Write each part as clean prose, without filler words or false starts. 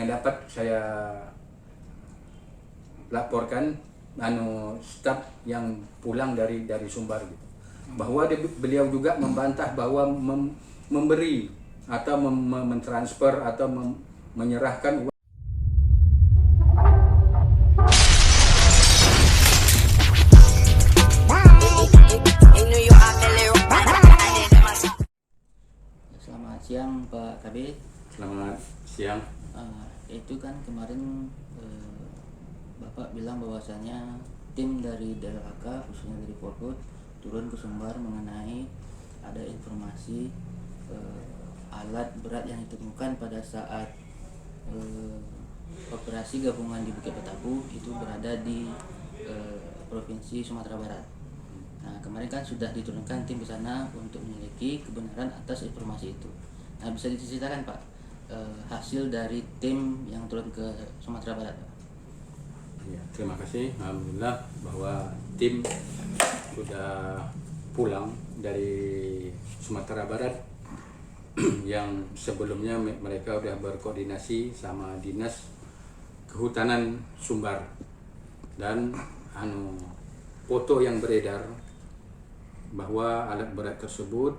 dapat saya laporkan staf yang pulang dari Sumbar gitu. Bahwa beliau juga membantah bahwa memberi atau mentransfer atau menyerahkan uang. Selamat siang Pak Kabid. Selamat siang. Itu kan kemarin Bapak bilang bahwasanya tim dari DLHK khususnya dari Polhut turun ke Sumbar mengenai ada informasi alat berat yang ditemukan pada saat operasi gabungan di Bukit Betabu itu berada di Provinsi Sumatera Barat. Nah, kemarin kan sudah diturunkan tim ke sana untuk menyelidiki kebenaran atas informasi itu. Nah, bisa diceritakan Pak hasil dari tim yang turun ke Sumatera Barat, Pak? Ya, terima kasih. Alhamdulillah bahwa tim sudah pulang dari Sumatera Barat yang sebelumnya mereka sudah berkoordinasi sama Dinas Kehutanan Sumbar, dan foto yang beredar bahwa alat berat tersebut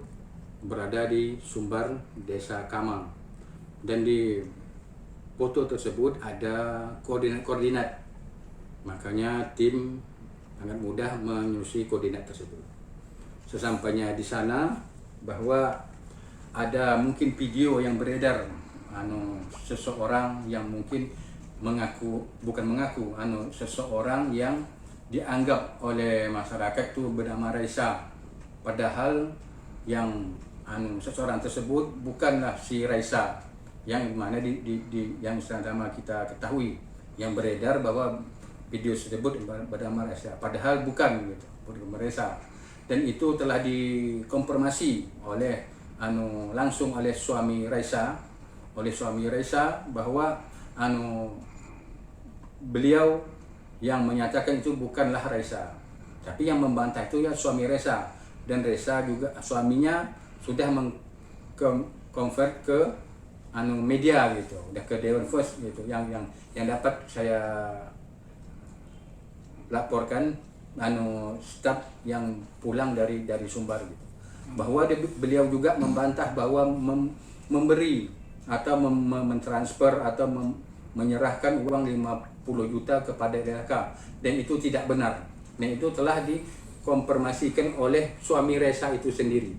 berada di Sumbar, Desa Kamang, dan di foto tersebut ada koordinat. Makanya tim sangat mudah menyusui koordinat tersebut. Sesampainya di sana, bahwa ada mungkin video yang beredar seseorang yang mungkin seseorang yang dianggap oleh masyarakat itu bernama Raisa. Padahal yang seseorang tersebut bukanlah si Raisa yang mana yang sama kita ketahui, yang beredar bahwa video tersebut bernama Raisa, padahal bukan gitu, bukan Raisa. Dan itu telah dikonfirmasi oleh langsung oleh suami Raisa bahwa beliau yang menyatakan itu bukanlah Raisa, tapi yang membantah itu ya suami Raisa. Dan Raisa juga suaminya sudah mengkonvert ke media gitu, udah ke Dewan First gitu, yang dapat saya laporkan staf yang pulang dari Sumbar gitu. Bahwa beliau juga membantah bahwa memberi atau mentransfer atau menyerahkan uang 50 juta kepada DLHK, dan itu tidak benar. Dan itu telah dikonfirmasikan oleh suami Resa itu sendiri.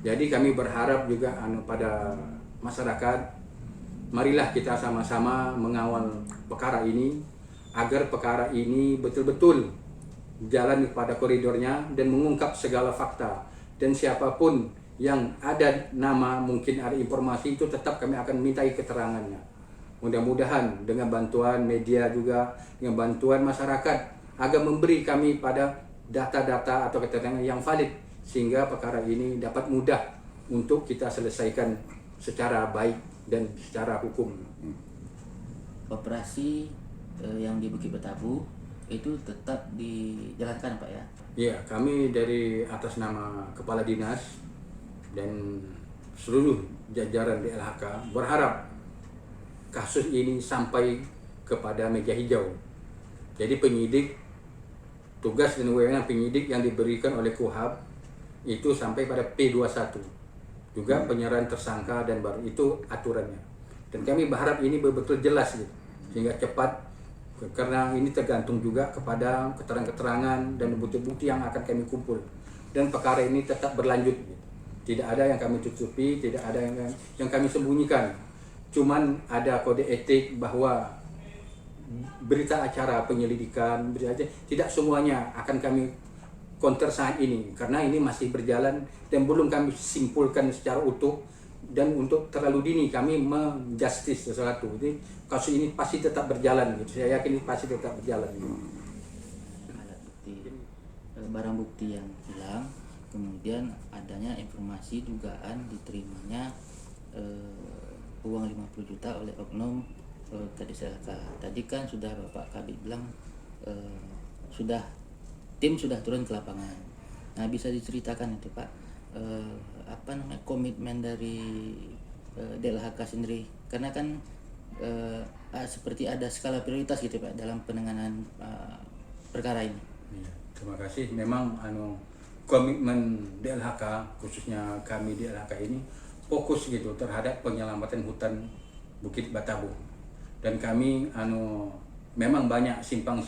Jadi kami berharap juga pada masyarakat, marilah kita sama-sama mengawal perkara ini agar perkara ini betul-betul jalan pada koridornya dan mengungkap segala fakta. Dan siapapun yang ada nama, mungkin ada informasi, itu tetap kami akan mintai keterangannya. Mudah-mudahan dengan bantuan media juga, dengan bantuan masyarakat, agar memberi kami pada data-data atau keterangan yang valid, sehingga perkara ini dapat mudah untuk kita selesaikan secara baik dan secara hukum. Operasi yang di Bukit Betabu itu tetap dijalankan Pak ya? Iya, kami dari atas nama Kepala Dinas dan seluruh jajaran DLHK berharap kasus ini sampai kepada meja hijau. Jadi penyidik, tugas dan wewenang penyidik yang diberikan oleh KUHAP itu sampai pada P21. Juga penyerahan tersangka dan baru itu aturannya. Dan kami berharap ini betul-betul jelas gitu, sehingga cepat, karena ini tergantung juga kepada keterangan-keterangan dan bukti-bukti yang akan kami kumpul. Dan perkara ini tetap berlanjut gitu. Tidak ada yang kami tutupi, tidak ada yang kami sembunyikan. Cuman ada kode etik bahwa berita acara penyelidikan, tidak semuanya akan kami counter saat ini, karena ini masih berjalan dan belum kami simpulkan secara utuh. Dan untuk terlalu dini kami menjustis sesuatu. Jadi kasus ini pasti tetap berjalan gitu. Saya yakin ini pasti tetap berjalan gitu. Alat bukti, barang bukti yang hilang, kemudian adanya informasi dugaan diterimanya uang 50 juta oleh oknum DLHK. Tadi kan sudah Bapak Kabid bilang tim sudah turun ke lapangan. Nah, bisa diceritakan itu Pak, komitmen dari DLHK sendiri, karena kan seperti ada skala prioritas gitu Pak dalam penanganan perkara ini. Iya, terima kasih. Memang komitmen DLHK, khususnya kami DLHK ini fokus gitu terhadap penyelamatan hutan Bukit Batabuh. Dan kami memang banyak simpang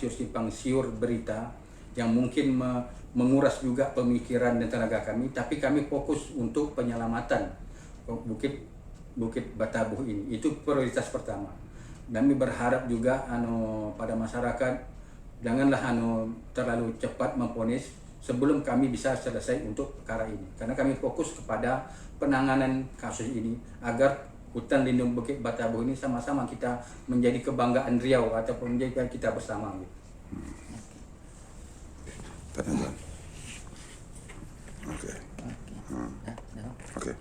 siur berita yang mungkin menguras juga pemikiran dan tenaga kami, tapi kami fokus untuk penyelamatan Bukit Batabuh ini. Itu prioritas pertama. Kami berharap juga pada masyarakat janganlah terlalu cepat memvonis sebelum kami bisa selesai untuk perkara ini. Karena kami fokus kepada penanganan kasus ini agar hutan lindung Bukit Batabuh ini sama-sama kita menjadi kebanggaan Riau ataupun menjadi kita bersama. Oke.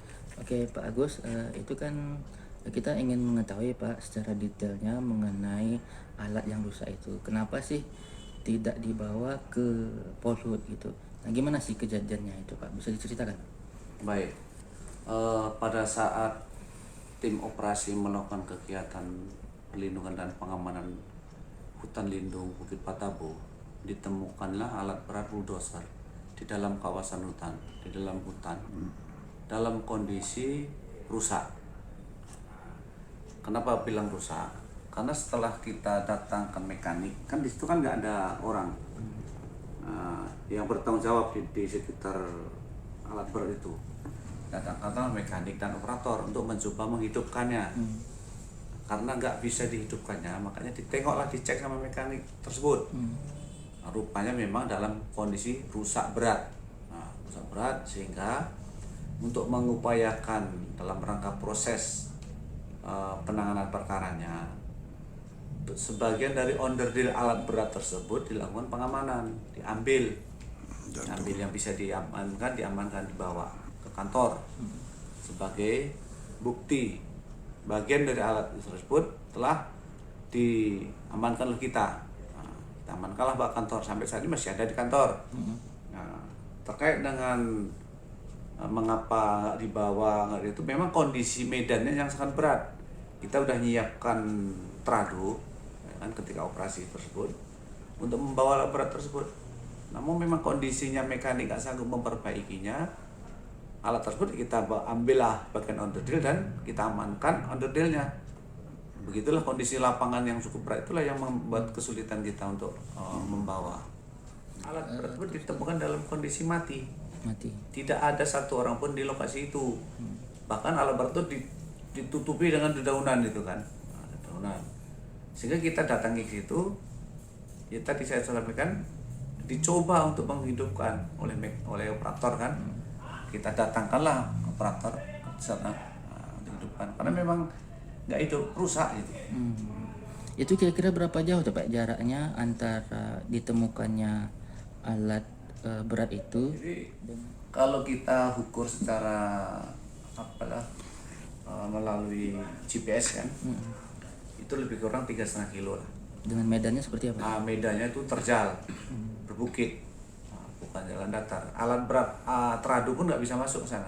Oke Pak Agus, itu kan kita ingin mengetahui Pak secara detailnya mengenai alat yang rusak itu. Kenapa sih tidak dibawa ke Polhut gitu? Nah, gimana sih kejadiannya itu Pak? Bisa diceritakan? Baik, pada saat tim operasi melakukan kegiatan perlindungan dan pengamanan hutan lindung Bukit Batabuh, ditemukanlah alat berat bulldozer di dalam kawasan hutan, di dalam hutan, dalam kondisi rusak. Kenapa bilang rusak? Karena setelah kita datangkan mekanik, kan di situ kan nggak ada orang yang bertanggung jawab di sekitar alat berat itu. Datangkanlah mekanik dan operator untuk mencoba menghidupkannya. Karena nggak bisa dihidupkannya, makanya ditengoklah, dicek sama mekanik tersebut. Nah, rupanya memang dalam kondisi rusak berat. Nah, rusak berat sehingga untuk mengupayakan dalam rangka proses penanganan perkaranya, sebagian dari onderdil alat berat tersebut dilakukan pengamanan, diambil yang bisa diamankan dibawa ke kantor sebagai bukti. Bagian dari alat tersebut telah diamankan oleh kita. Nah, kita amankanlah bawa kantor, sampai saat ini masih ada di kantor. Nah, terkait dengan mengapa dibawa itu, memang kondisi medannya yang sangat berat. Kita udah nyiapkan trado kan ketika operasi tersebut untuk membawa alat berat tersebut. Namun memang kondisinya mekanik nggak sanggup memperbaikinya. Alat tersebut kita ambillah bagian onderdil dan kita amankan onderdilnya. Begitulah kondisi lapangan yang cukup berat, itulah yang membuat kesulitan kita untuk membawa. Alat berat tersebut ditemukan dalam kondisi mati. Tidak ada satu orang pun di lokasi itu. Bahkan alat berat itu ditutupi dengan dedaunan itu kan, dedaunan. Sehingga kita datangi ke situ, ya tadi saya sampaikan, dicoba untuk menghidupkan oleh operator kan. Kita datangkanlah operator ke sana untuk hidupkan, karena memang nggak hidup, rusak gitu. Itu kira-kira berapa jauh tuh Pak jaraknya antara ditemukannya alat berat itu? Jadi kalau kita ukur secara melalui GPS kan, itu lebih kurang 3,5 kilo lah. Dengan medannya seperti apa? Nah, medannya itu terjal, berbukit, bukan jalan datar. Alat berat trado pun nggak bisa masuk ke sana,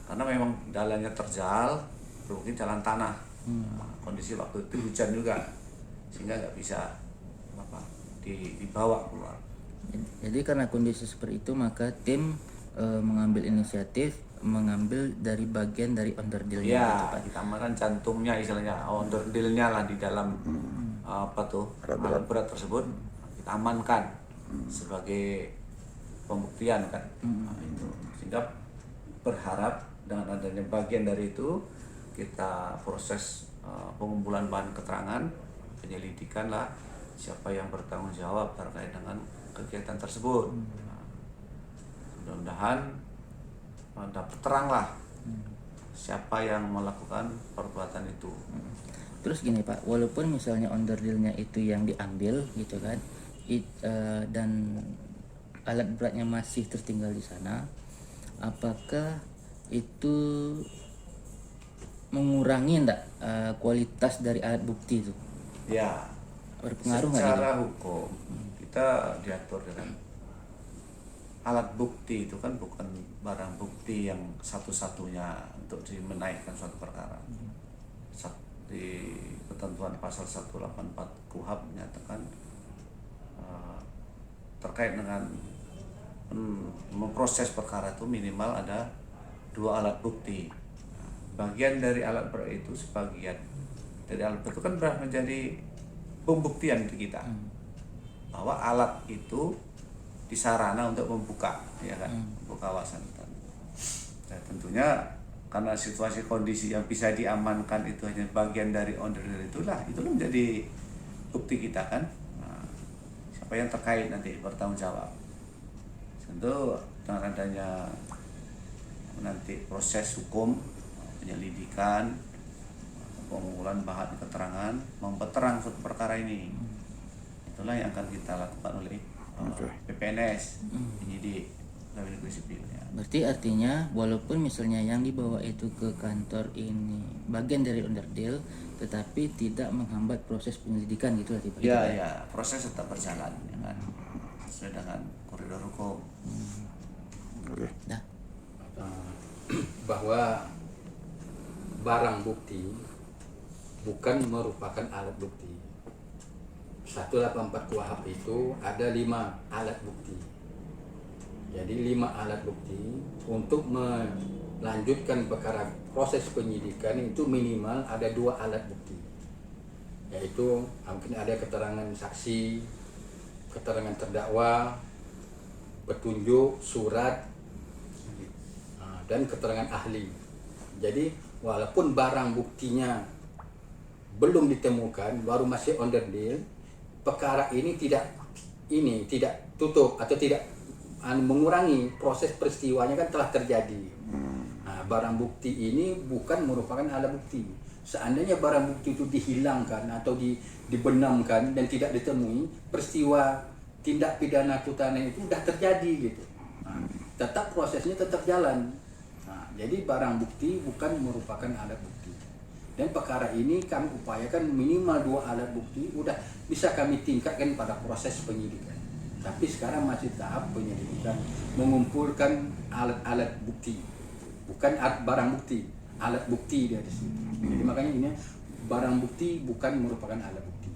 karena memang jalannya terjal, berbukit, jalan tanah. Nah, kondisi waktu itu hujan juga, sehingga nggak bisa dibawa keluar. Jadi karena kondisi seperti itu, maka tim mengambil inisiatif mengambil dari bagian dari onderdilnya ya, gitu, Pak. kita amankan jantungnya, istilahnya onderdilnya lah di dalam alat berat tersebut, kita amankan sebagai pembuktian kan. Nah, itu sehingga berharap dengan adanya bagian dari itu kita proses pengumpulan bahan keterangan, penyelidikan lah siapa yang bertanggung jawab terkait dengan kegiatan tersebut. Nah, mudah-mudahan dapat terang lah siapa yang melakukan perbuatan itu. Terus gini Pak, walaupun misalnya onderdilnya itu yang diambil gitu kan, dan alat beratnya masih tertinggal di sana, apakah itu mengurangi kualitas dari alat bukti itu? Ya, Berpengaruh nggak secara gitu? hukum kita diatur dengan alat bukti itu kan bukan barang bukti yang satu-satunya untuk menaikkan suatu perkara. di ketentuan pasal 184 KUHP menyatakan terkait dengan memproses perkara itu minimal ada 2 alat bukti. Bagian dari alat bukti itu sebagian dari alat bukti itu kan sudah menjadi pembuktian untuk kita bahwa alat itu disarana untuk membuka, ya kan, membuka kawasan hutan. Dan tentunya karena situasi kondisi yang bisa diamankan itu hanya bagian dari onderdil itulah menjadi bukti kita kan. Nah, siapa yang terkait nanti bertanggung jawab. Tentu dengan adanya nanti proses hukum, penyelidikan, pengumpulan bahan keterangan, memperterang suatu perkara ini. Itulah yang akan kita lakukan oleh PPNS, penyidik Pegawai Negeri Sipil. Ya. Berarti artinya walaupun misalnya yang dibawa itu ke kantor ini bagian dari onderdil, tetapi tidak menghambat proses penyelidikan gitu lah Pak? Ya, proses tetap berjalan, ya kan, sesuai dengan koridor hukum. Nah, bahwa barang bukti bukan merupakan alat bukti. 184 KUHP itu ada 5 alat bukti. Jadi 5 alat bukti untuk melanjutkan perkara proses penyidikan itu minimal ada 2 alat bukti. Yaitu mungkin ada keterangan saksi, keterangan terdakwa, petunjuk, surat, dan keterangan ahli. Jadi walaupun barang buktinya belum ditemukan, baru masih onderdil, perkara ini tidak tutup atau tidak mengurangi proses peristiwanya kan telah terjadi. Nah, barang bukti ini bukan merupakan alat bukti. Seandainya barang bukti itu dihilangkan atau dibenamkan dan tidak ditemui, peristiwa tindak pidana kehutanan itu sudah terjadi gitu. Nah, tetap prosesnya tetap jalan. Nah, jadi barang bukti bukan merupakan alat bukti. Dan perkara ini kami upayakan minimal 2 alat bukti udah bisa kami tingkatkan pada proses penyidikan. Tapi sekarang masih tahap penyelidikan, mengumpulkan alat-alat bukti, bukan barang bukti, alat bukti di atas itu. Jadi makanya ini barang bukti bukan merupakan alat bukti.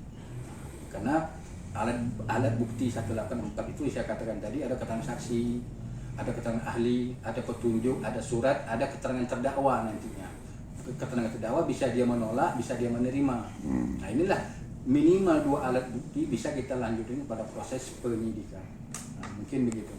Karena alat bukti 184 itu saya katakan tadi ada keterangan saksi, ada keterangan ahli, ada petunjuk, ada surat, ada keterangan terdakwa nantinya. Keterangan terdakwa bisa dia menolak, bisa dia menerima. Nah inilah minimal 2 alat bukti bisa kita lanjutin pada proses penyidikan. Nah, mungkin begitu.